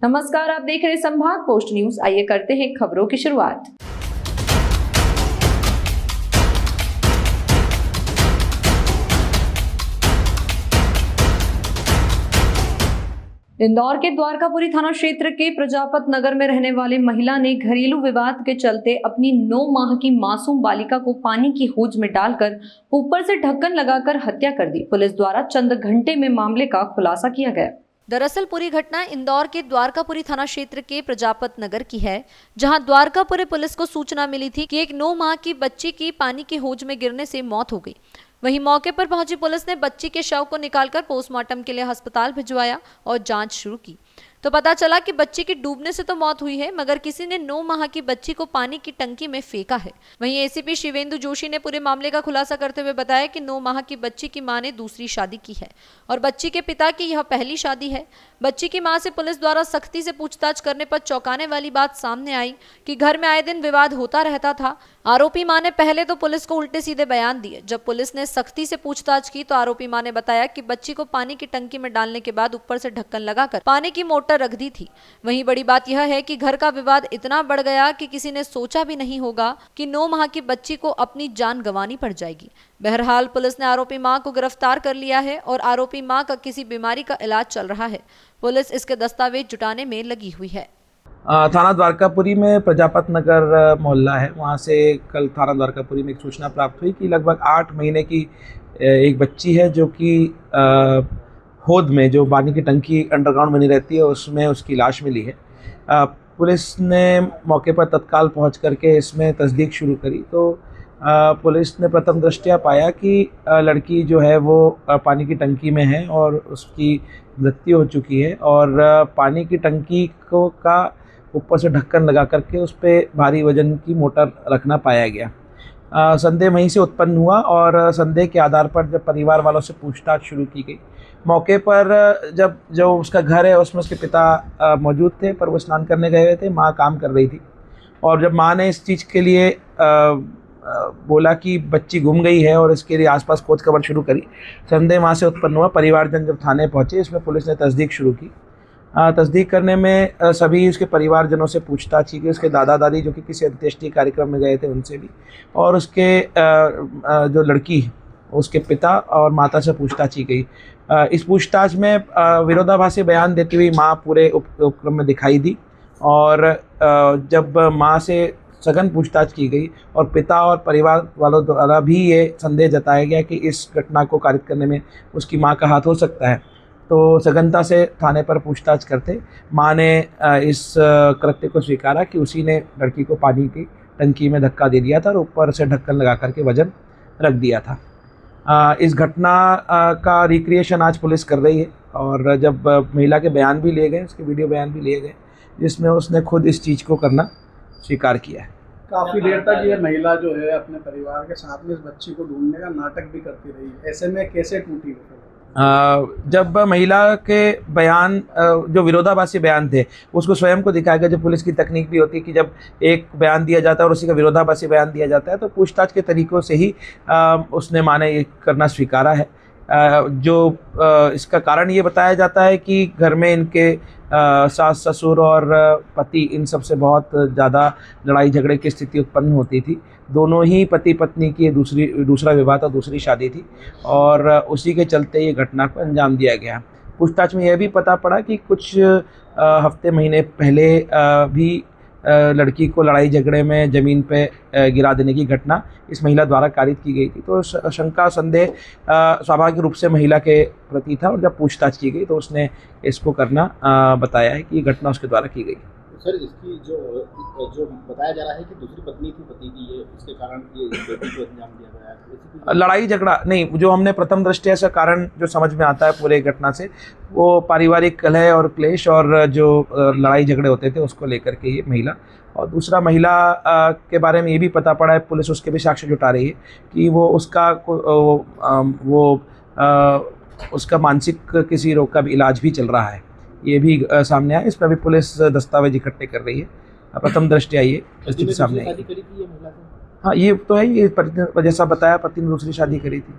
नमस्कार, आप देख रहे संभाग पोस्ट न्यूज। आइए करते हैं खबरों की शुरुआत। इंदौर के द्वारकापुरी थाना क्षेत्र के प्रजापत नगर में रहने वाली महिला ने घरेलू विवाद के चलते अपनी 9 माह की मासूम बालिका को पानी की हौज में डालकर ऊपर से ढक्कन लगाकर हत्या कर दी। पुलिस द्वारा चंद घंटे में मामले का खुलासा किया गया। दरअसल पूरी घटना इंदौर के द्वारकापुरी थाना क्षेत्र के प्रजापत नगर की है, जहां द्वारकापुरी पुलिस को सूचना मिली थी कि एक 9 माह की बच्ची की पानी की हौज में गिरने से मौत हो गई। वहीं मौके पर पहुंची पुलिस ने बच्ची के शव को निकालकर पोस्टमार्टम के लिए अस्पताल भिजवाया और जांच शुरू की तो पता चला कि बच्ची की डूबने से तो मौत हुई है, मगर किसी ने 9 माह की बच्ची को पानी की टंकी में फेंका है। वहीं एसीपी शिवेंदु जोशी ने पूरे मामले का खुलासा करते हुए बताया कि 9 माह की बच्ची की मां ने दूसरी शादी की है और बच्ची के पिता की यह पहली शादी है। बच्ची की मां से पुलिस द्वारा सख्ती से पूछताछ करने पर चौंकाने वाली बात सामने आई कि घर में आए दिन विवाद होता रहता था। आरोपी मां ने पहले तो पुलिस को उल्टे सीधे बयान दिए। जब पुलिस ने सख्ती से पूछताछ की तो आरोपी मां ने बताया कि बच्ची को पानी की टंकी में डालने के बाद ऊपर से ढक्कन लगाकर पानी की मोटर रख दी थी। वहीं बड़ी बात यह है कि घर का विवाद इतना बढ़ गया कि किसी ने सोचा भी नहीं होगा कि 9 माह की बच्ची को अपनी जान गंवानी पड़ जाएगी। बहरहाल पुलिस ने आरोपी मां को गिरफ्तार कर लिया है और आरोपी मां का किसी बीमारी का इलाज चल रहा है। पुलिस इसके दस्तावेज जुटाने में लगी हुई है। थाना द्वारकापुरी में प्रजापत नगर मोहल्ला है, वहाँ से कल थाना द्वारकापुरी में एक सूचना प्राप्त हुई कि लगभग 8 महीने की एक बच्ची है जो कि हौद में जो पानी की टंकी अंडरग्राउंड बनी रहती है उसमें उसकी लाश मिली है। पुलिस ने मौके पर तत्काल पहुंच करके इसमें तस्दीक शुरू करी तो पुलिस ने प्रथम दृष्टया पाया कि लड़की जो है वो पानी की टंकी में है और उसकी मृत्यु हो चुकी है और पानी की टंकी को का ऊपर से ढक्कन लगा करके उस पर भारी वजन की मोटर रखना पाया गया। संदेह वहीं से उत्पन्न हुआ और संदेह के आधार पर जब परिवार वालों से पूछताछ शुरू की गई, मौके पर जब जो उसका घर है उसमें उसके पिता मौजूद थे, पर वो स्नान करने गए हुए थे, माँ काम कर रही थी। और जब माँ ने इस चीज़ के लिए बोला कि बच्ची गुम गई है और इसके लिए आसपास खोज खबर शुरू करी, संदेह वहाँ से उत्पन्न हुआ। परिवारजन जब थाने पहुँचे, इसमें पुलिस ने तस्दीक शुरू की। तस्दीक करने में सभी उसके परिवारजनों से पूछताछ की गई, उसके दादा दादी जो कि किसी अंत्येष्टि कार्यक्रम में गए थे उनसे भी, और उसके जो लड़की उसके पिता और माता से पूछताछ की गई। इस पूछताछ में विरोधाभासी बयान देती हुई माँ पूरे उपक्रम में दिखाई दी और जब माँ से सघन पूछताछ की गई और पिता और परिवार वालों द्वारा भी ये संदेह जताया गया कि इस घटना को कारित करने में उसकी माँ का हाथ हो सकता है, तो सघनता से थाने पर पूछताछ करते माँ ने इस कृत्य को स्वीकारा कि उसी ने लड़की को पानी की टंकी में धक्का दे दिया था और ऊपर से ढक्कन लगा करके वजन रख दिया था। इस घटना का रिक्रिएशन आज पुलिस कर रही है और जब महिला के बयान भी लिए गए, उसके वीडियो बयान भी लिए गए, जिसमें उसने खुद इस चीज़ को करना स्वीकार किया है। काफ़ी देर तक ये महिला जो है अपने परिवार के साथ में इस बच्ची को ढूंढने का नाटक भी करती रही, ऐसे में कैसे टूटी? जब महिला के बयान जो विरोधाभासी बयान थे उसको स्वयं को दिखाया गया। जो पुलिस की तकनीक भी होती है कि जब एक बयान दिया जाता है और उसी का विरोधाभासी बयान दिया जाता है, तो पूछताछ के तरीकों से ही उसने माने ये करना स्वीकारा है। जो इसका कारण ये बताया जाता है कि घर में इनके सास ससुर और पति इन सब से बहुत ज़्यादा लड़ाई झगड़े की स्थिति उत्पन्न होती थी। दोनों ही पति पत्नी की दूसरा विवाह था, दूसरी शादी थी और उसी के चलते ये घटना को अंजाम दिया गया। पूछताछ में यह भी पता पड़ा कि कुछ हफ्ते महीने पहले भी लड़की को लड़ाई झगड़े में ज़मीन पे गिरा देने की घटना इस महिला द्वारा कारित की गई थी। तो शंका संदेह स्वाभाविक रूप से महिला के प्रति था और जब पूछताछ की गई तो उसने इसको करना बताया है कि ये घटना उसके द्वारा की गई। सर, इसकी जो बताया जा रहा है कि दूसरी पत्नी थी पति की, ये इसके कारण ये बेटी को अंजाम दिया गया है। लड़ाई झगड़ा नहीं, जो हमने प्रथम दृष्टया से कारण जो समझ में आता है पूरे घटना से, वो पारिवारिक कलह और क्लेश और जो लड़ाई झगड़े होते थे उसको लेकर के ये महिला। और दूसरा, महिला के बारे में ये भी पता पड़ा है, पुलिस उसके भी साक्ष्य जुटा रही है कि वो उसका मानसिक किसी रोग का भी इलाज भी चल रहा है, ये भी सामने आया। इस पर भी पुलिस दस्तावेज इकट्ठे कर रही है। प्रथम दृष्टया ये स्थिति सामने आई। हाँ, ये तो है, ये जैसा बताया पति ने दूसरी शादी करी थी।